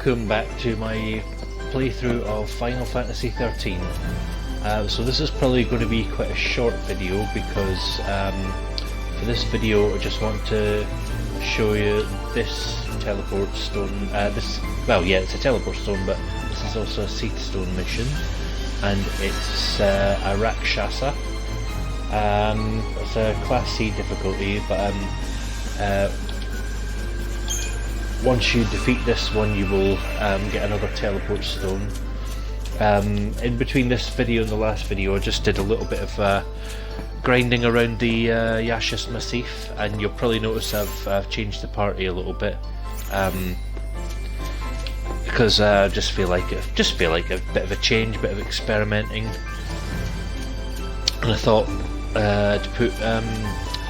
welcome back to my playthrough of Final Fantasy XIII. So this is probably going to be quite a short video because for this video I just want to show you this teleport stone. It's a teleport stone, but this is also a Cie'th stone mission, and it's a Rakshasa. It's a Class C difficulty, but once you defeat this one, you will get another teleport stone. In between this video and the last video, I just did a little bit of grinding around the Yashas Massif, and you'll probably notice I've changed the party a little bit because I just feel like a bit of a change, a bit of experimenting, and I thought to put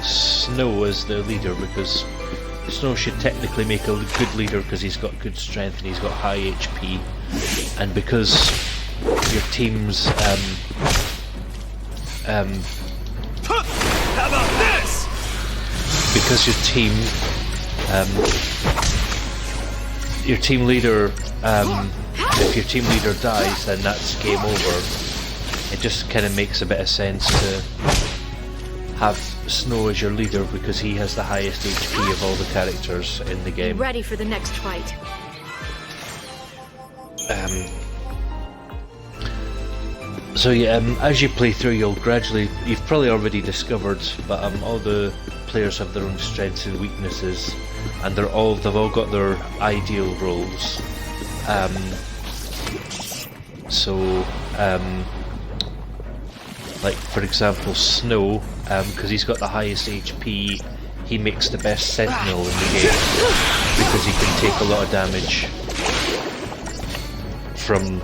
Snow as the leader, because Snow should technically make a good leader because he's got good strength and he's got high HP, and because your team's how about this? Because your team leader, if your team leader dies, then that's game over. It just kind of makes a bit of sense to have Snow as your leader because he has the highest HP of all the characters in the game. Be ready for the next fight. So yeah, as you play through, you've probably already discovered, but all the players have their own strengths and weaknesses, and they've all got their ideal roles. Like for example, Snow, because he's got the highest HP, he makes the best sentinel in the game because he can take a lot of damage from.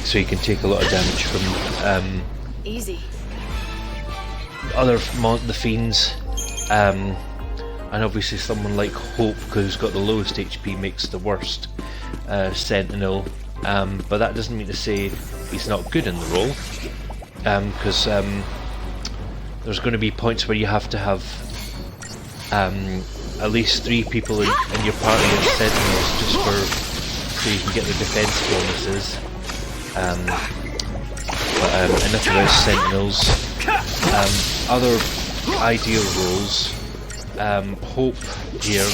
So he can take a lot of damage from Easy. the fiends, and obviously someone like Hope, who's got the lowest HP, makes the worst sentinel. But that doesn't mean to say he's not good in the role, because there's going to be points where you have to have at least 3 people in your party as sentinels, so you can get the defense bonuses. Enough about sentinels. Other ideal roles. Hope here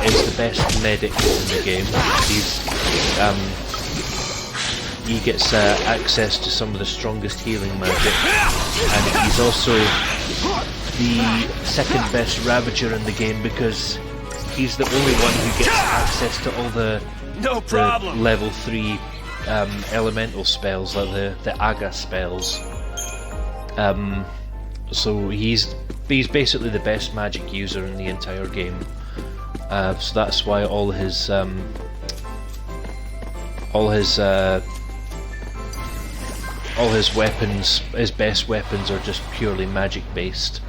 is the best medic in the game. He gets access to some of the strongest healing magic, and he's also the second best Ravager in the game because he's the only one who gets access to all the level 3 elemental spells, like the Aga spells. So he's basically the best magic user in the entire game. So that's why all his weapons, his best weapons, are just purely magic based.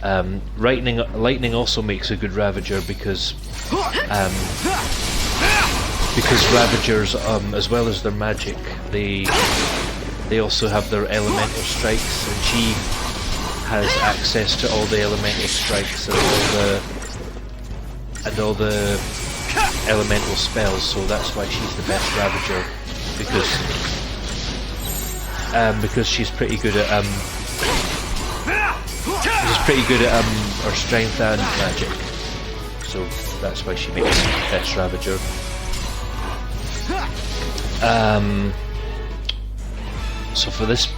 Lightning also makes a good Ravager because Ravagers, as well as their magic, they also have their elemental strikes, and she has access to all the elemental strikes and all the elemental spells. So that's why she's the best Ravager, because she's pretty good at her strength and magic. So that's why she makes the best Ravager. So for this,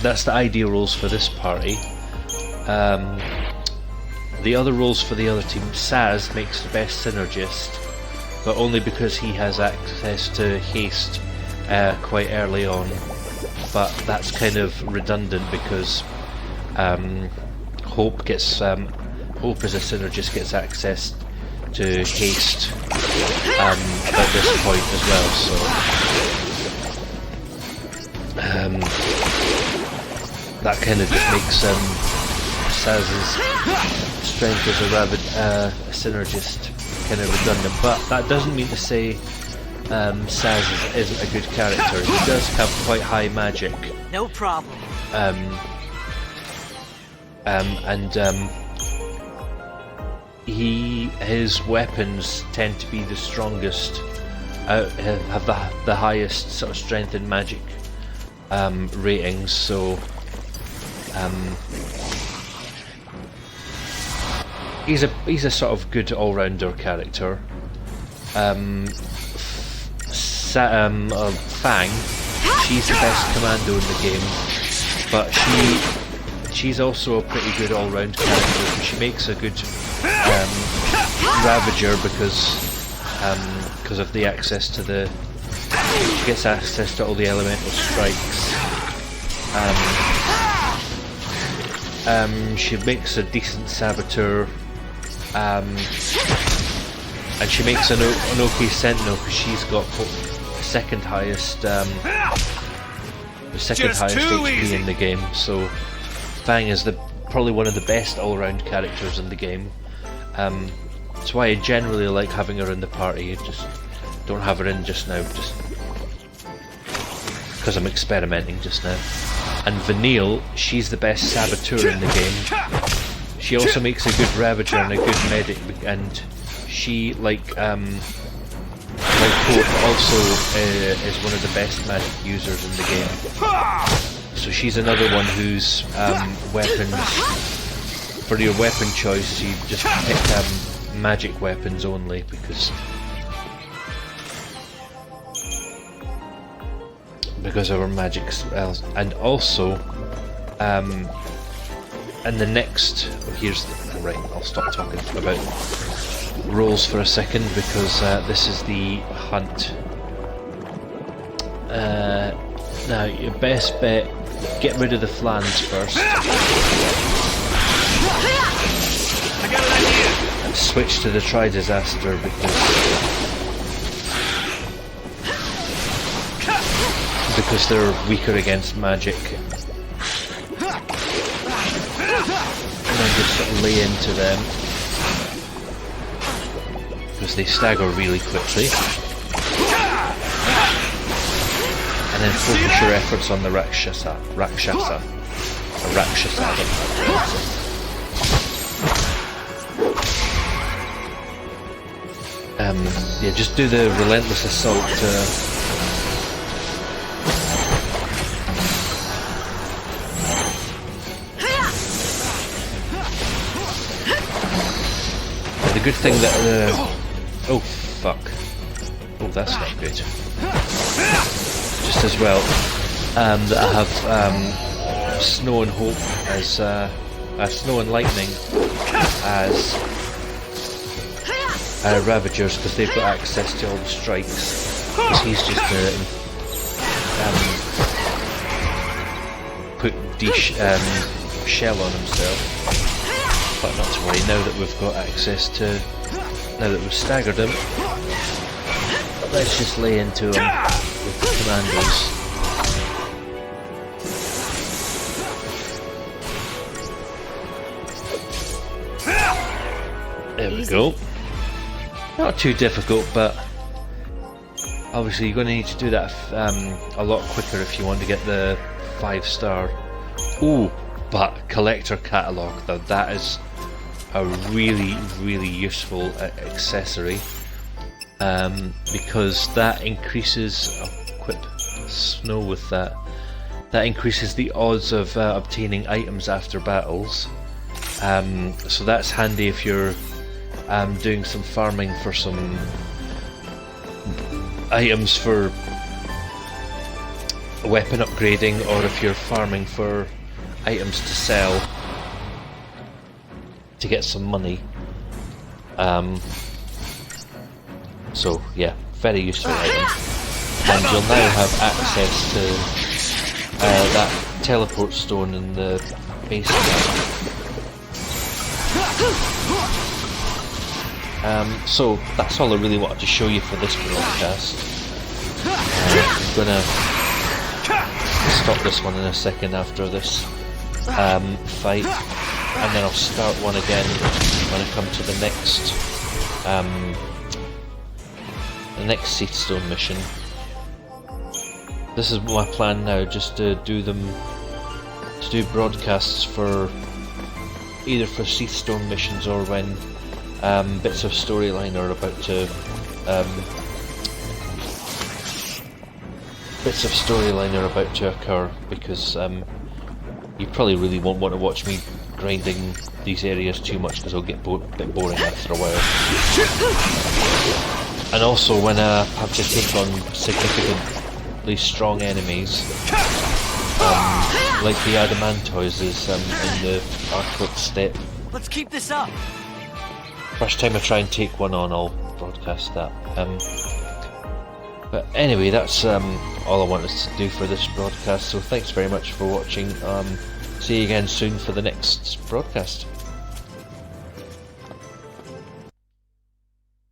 that's the ideal roles for this party. The other roles for the other team, Saz makes the best synergist, but only because he has access to haste quite early on. But that's kind of redundant because Hope as a synergist gets access to haste at this point as well, so that kind of just makes Saz's strength as a synergist kind of redundant. But that doesn't mean to say Saz isn't a good character. He does have quite high magic. No problem. his weapons tend to be the strongest, have the highest sort of strength and magic ratings. So he's a sort of good all-rounder character. Fang, she's the best commando in the game, but she's also a pretty good all-round character. She makes a good Ravager because of the access to the. She gets access to all the elemental strikes. She makes a decent saboteur, and she makes an okay sentinel because she's got the second highest HP in the game. So Fang is probably one of the best all-round characters in the game. That's why I generally like having her in the party. I just don't have her in just now, just because I'm experimenting just now. And Vanille, she's the best saboteur in the game. She also makes a good Ravager and a good medic, and she, like Hope, also is one of the best magic users in the game. So she's another one whose weapons, for your weapon choice, you just pick magic weapons only, because of her magic spells. And also and the next, right, I'll stop talking about roles for a second, because this is the hunt. Now your best bet, get rid of the flans first and switch to the Tri-Disaster, because they're weaker against magic. And then just sort of lay into them, because they stagger really quickly. And then focus your efforts on the Rakshasa. Yeah, just do the relentless assault. The good thing that oh fuck! Oh, that's not good. Just as well that I have Snow and Hope as Snow and Lightning as Ravagers, because they've got access to all the strikes. Because he's just put shell on himself. But not to worry, now that we've got access to, now that we've staggered him, let's just lay into him with the commandos. There we go. Not too difficult, but obviously you're going to need to do that a lot quicker if you want to get the 5-star. Ooh, but Collector Catalogue, though, that is a really, really useful accessory, because that increases, I'll equip Snow with that, that increases the odds of obtaining items after battles. So that's handy if you're doing some farming for some items for weapon upgrading, or if you're farming for items to sell to get some money. So yeah, very useful item. And you'll now have access to that teleport stone in the base camp. So that's all I really wanted to show you for this broadcast. I'm gonna stop this one in a second after this fight, and then I'll start one again when I come to the next Cie'th Stone mission. This is my plan now, just to do broadcasts for either for Cie'th Stone missions or when bits of storyline are about to occur, because you probably really won't want to watch me grinding these areas too much, because it'll get a bit boring after a while. And also when I have to take on significantly strong enemies, like the Adamantoises in the Arctic Steppe. Let's keep this up. First time I try and take one on, I'll broadcast that. But anyway, that's all I wanted to do for this broadcast, so thanks very much for watching. See you again soon for the next broadcast.